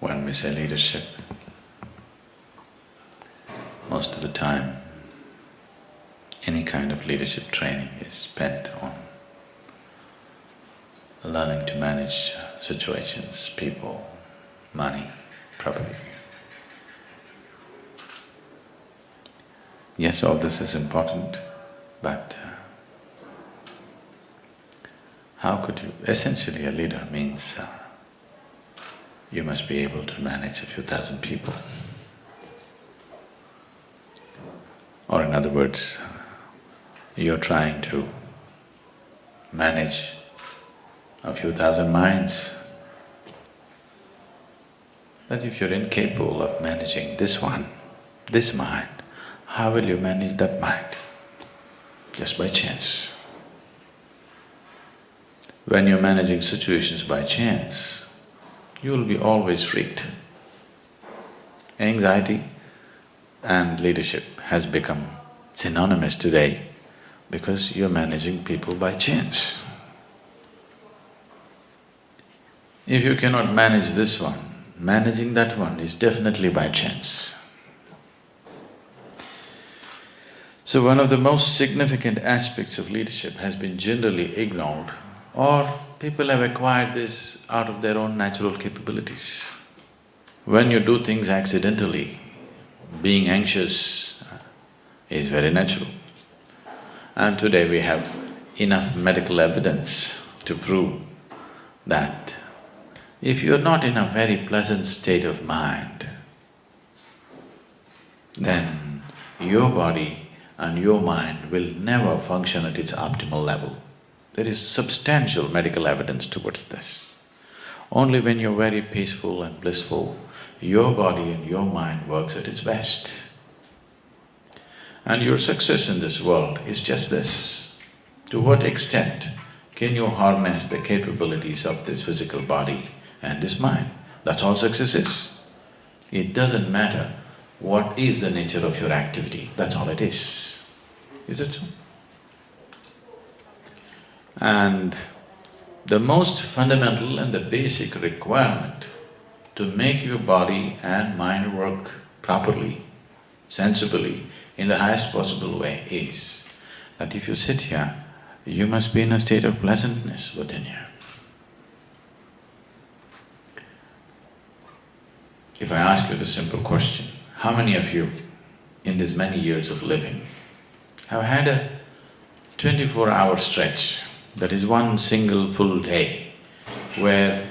When we say leadership, most of the time, any kind of leadership training is spent on learning to manage situations, people, money, property. Yes, all this is important, but how could you… Essentially, a leader means you must be able to manage a few thousand people. Or in other words, you're trying to manage a few thousand minds. But if you're incapable of managing this one, this mind, how will you manage that mind? Just by chance. When you're managing situations by chance, you'll be always freaked. Anxiety and leadership has become synonymous today because you're managing people by chance. If you cannot manage this one, managing that one is definitely by chance. So one of the most significant aspects of leadership has been generally ignored, or people have acquired this out of their own natural capabilities. When you do things accidentally, being anxious is very natural. And today we have enough medical evidence to prove that if you're not in a very pleasant state of mind, then your body and your mind will never function at its optimal level. There is substantial medical evidence towards this. Only when you're very peaceful and blissful, your body and your mind works at its best. And your success in this world is just this. To what extent can you harness the capabilities of this physical body and this mind? That's all success is. It doesn't matter what is the nature of your activity, that's all it is. Is it so? And the most fundamental and the basic requirement to make your body and mind work properly, sensibly, in the highest possible way is that if you sit here, you must be in a state of pleasantness within you. If I ask you the simple question, how many of you in these many years of living have had a 24-hour stretch, that is one single full day, where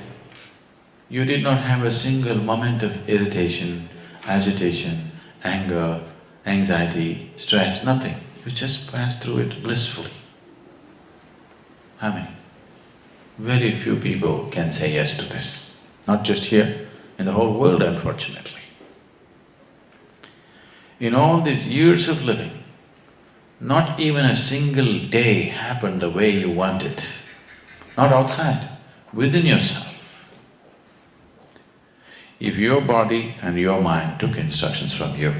you did not have a single moment of irritation, agitation, anger, anxiety, stress, nothing. You just passed through it blissfully. How many? Very few people can say yes to this, not just here, in the whole world, unfortunately. In all these years of living, not even a single day happened the way you want it, not outside, within yourself. If your body and your mind took instructions from you,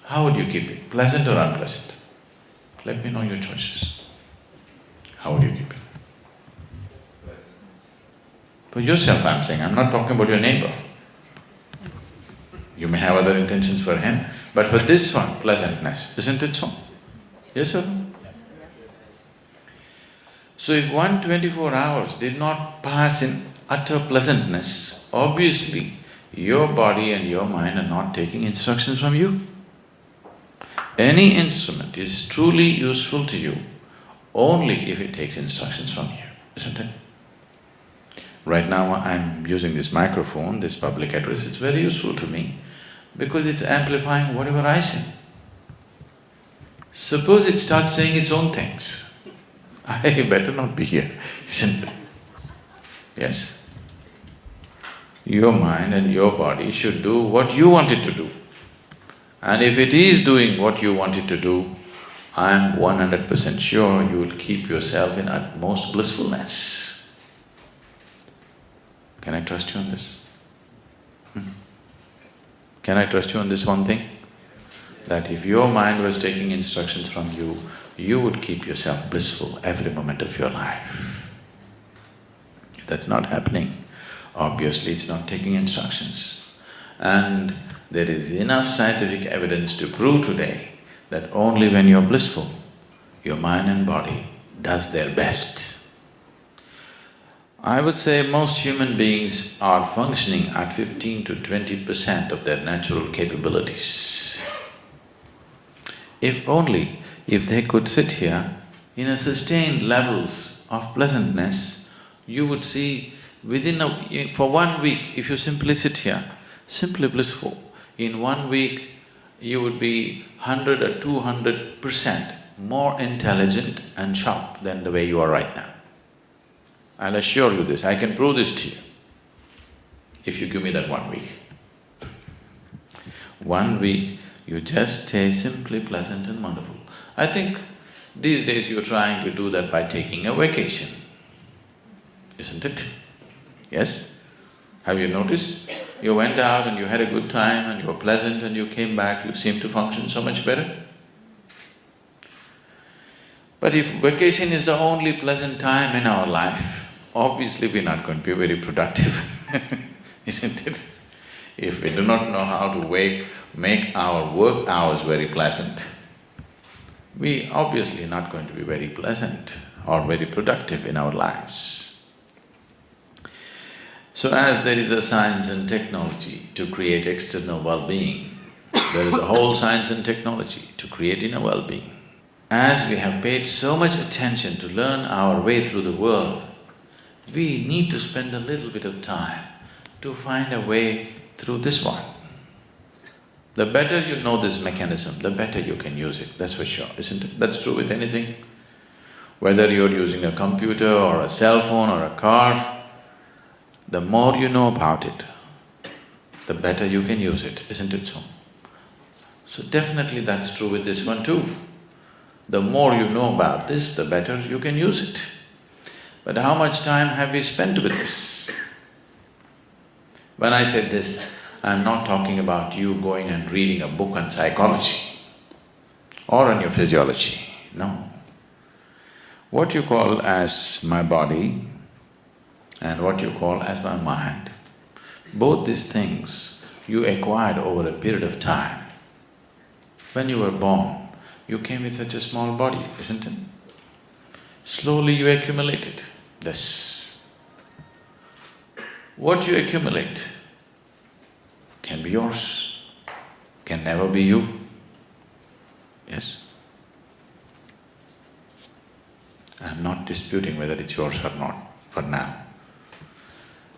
how would you keep it? Pleasant or unpleasant? Let me know your choices. How would you keep it? For yourself I'm saying, I'm not talking about your neighbor. You may have other intentions for him, but for this one, pleasantness, isn't it so? Yes or no? So if 124 hours did not pass in utter pleasantness, obviously your body and your mind are not taking instructions from you. Any instrument is truly useful to you only if it takes instructions from you, isn't it? Right now I'm using this microphone, this public address, it's very useful to me because it's amplifying whatever I say. Suppose it starts saying its own things, I better not be here, isn't it? Yes? Your mind and your body should do what you want it to do. And if it is doing what you want it to do, I'm 100% sure you will keep yourself in utmost blissfulness. Can I trust you on this? Can I trust you on this one thing? That if your mind was taking instructions from you, you would keep yourself blissful every moment of your life. If that's not happening, Obviously, it's not taking instructions. And there is enough scientific evidence to prove today that only when you're blissful, your mind and body does their best. I would say most human beings are functioning at 15 to 20% of their natural capabilities. If they could sit here in a sustained levels of pleasantness, you would see for 1 week, if you simply sit here, simply blissful, in 1 week you would be 100 or 200% more intelligent and sharp than the way you are right now. I'll assure you this, I can prove this to you, if you give me that 1 week. 1 week, you just stay simply pleasant and wonderful. I think these days you're trying to do that by taking a vacation, isn't it? Yes? Have you noticed? You went out and you had a good time and you were pleasant and you came back, you seem to function so much better. But if vacation is the only pleasant time in our life, obviously we're not going to be very productive, isn't it? If we do not know how to make our work hours very pleasant, we obviously are not going to be very pleasant or very productive in our lives. So as there is a science and technology to create external well-being, there is a whole science and technology to create inner well-being. As we have paid so much attention to learn our way through the world, we need to spend a little bit of time to find a way through this one. The better you know this mechanism, the better you can use it, that's for sure, isn't it? That's true with anything. Whether you're using a computer or a cell phone or a car, the more you know about it, the better you can use it, isn't it so? So definitely that's true with this one too. The more you know about this, the better you can use it. But how much time have we spent with this? When I say this, I'm not talking about you going and reading a book on psychology or on your physiology, no. What you call as my body and what you call as my mind, both these things you acquired over a period of time. When you were born, you came with such a small body, isn't it? Slowly you accumulated this. What you accumulate can be yours, can never be you, yes? I'm not disputing whether it's yours or not for now.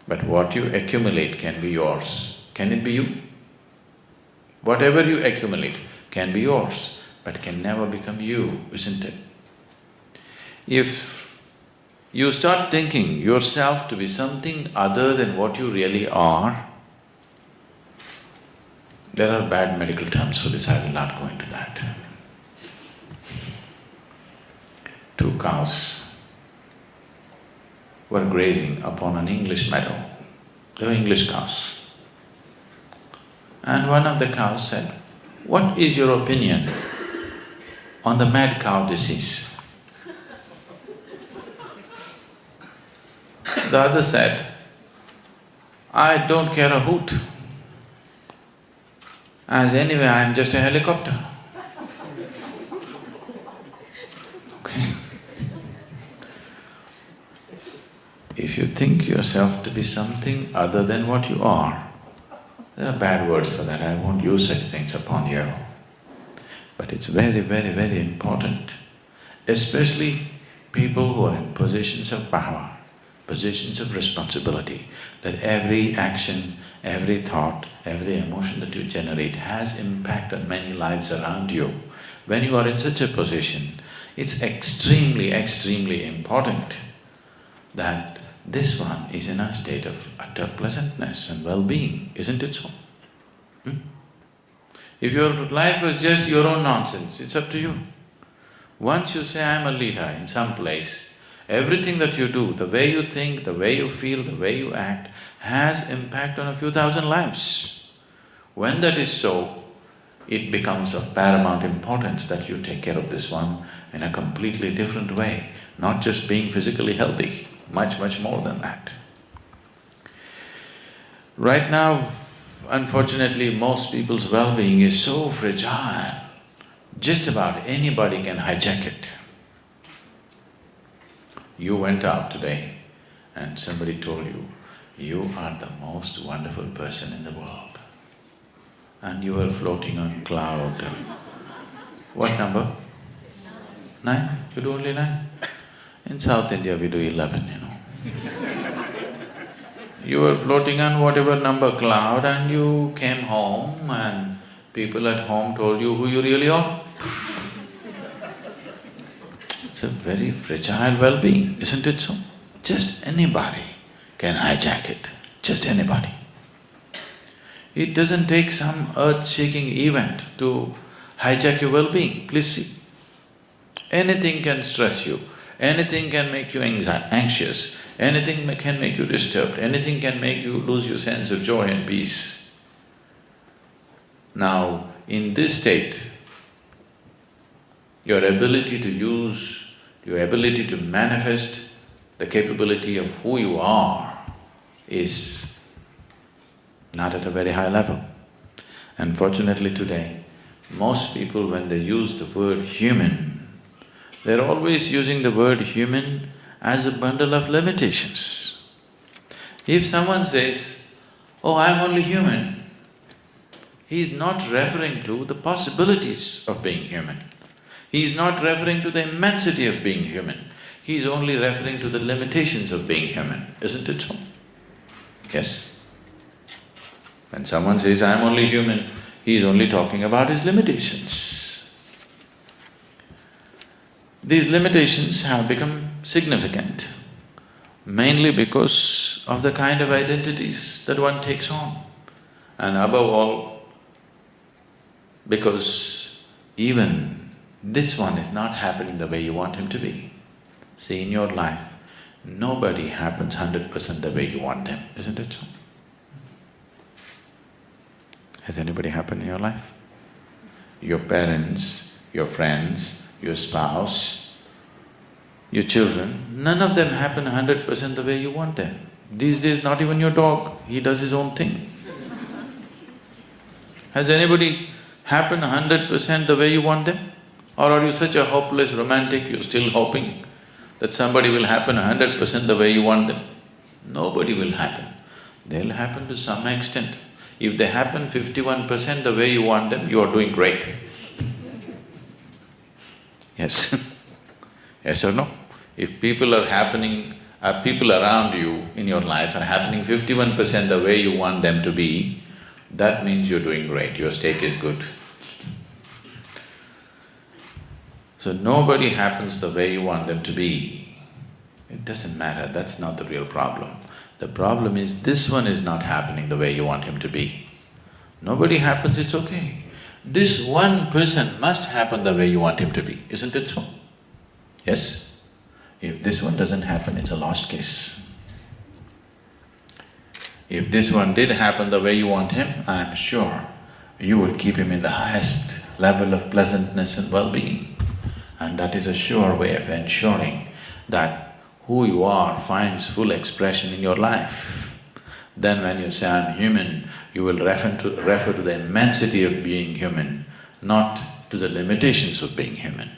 But what you accumulate can be yours. Can it be you? Whatever you accumulate can be yours, but can never become you, isn't it? If you start thinking yourself to be something other than what you really are, there are bad medical terms for this, I will not go into that. 2 cows were grazing upon an English meadow. They were English cows. And one of the cows said, "What is your opinion on the mad cow disease?" The other said, "I don't care a hoot, as anyway I'm just a helicopter." Okay? If you think yourself to be something other than what you are, there are bad words for that, I won't use such things upon you. But it's very, very, very important, especially people who are in positions of power, positions of responsibility, that every action, every thought, every emotion that you generate has impact on many lives around you. When you are in such a position, it's extremely, extremely important that this one is in a state of utter pleasantness and well-being, isn't it so? If your life was just your own nonsense, it's up to you. Once you say, I'm a leader in some place, everything that you do, the way you think, the way you feel, the way you act, has impact on a few thousand lives. When that is so, it becomes of paramount importance that you take care of this one in a completely different way, not just being physically healthy, much, much more than that. Right now, unfortunately, most people's well-being is so fragile, just about anybody can hijack it. You went out today and somebody told you, you are the most wonderful person in the world. And you were floating on cloud. What number? 9? You do only 9? In South India we do 11, you know. You were floating on whatever number cloud and you came home and people at home told you who you really are. It's a very fragile well-being, isn't it so? Just anybody can hijack it, just anybody. It doesn't take some earth-shaking event to hijack your well-being, please see. Anything can stress you, anything can make you anxious, anything can make you disturbed, anything can make you lose your sense of joy and peace. Now, in this state, your ability to use, your ability to manifest the capability of who you are is not at a very high level. Unfortunately today, most people when they use the word human, they're always using the word human as a bundle of limitations. If someone says, oh, I'm only human, he's not referring to the possibilities of being human. He's not referring to the immensity of being human. He's only referring to the limitations of being human, isn't it so? Yes? When someone says, I'm only human, he's only talking about his limitations. These limitations have become significant, mainly because of the kind of identities that one takes on, and above all, because even this one is not happening the way you want him to be. See, in your life, nobody happens 100% the way you want them, isn't it so? Has anybody happened in your life? Your parents, your friends, your spouse, your children, none of them happen 100% the way you want them. These days, not even your dog, he does his own thing. Has anybody happened 100% the way you want them? Or are you such a hopeless romantic, you're still hoping that somebody will happen 100% the way you want them? Nobody will happen. They'll happen to some extent. If they happen 51% the way you want them, you are doing great. Yes. Yes or no? If people are happening… people around you in your life are happening 51% the way you want them to be, that means you're doing great, your stake is good. So nobody happens the way you want them to be. It doesn't matter, that's not the real problem. The problem is this one is not happening the way you want him to be. Nobody happens, it's okay. This one person must happen the way you want him to be, isn't it so? Yes? If this one doesn't happen, it's a lost case. If this one did happen the way you want him, I'm sure you would keep him in the highest level of pleasantness and well-being. And that is a sure way of ensuring that who you are finds full expression in your life. Then when you say, I'm human, you will refer to the immensity of being human, not to the limitations of being human.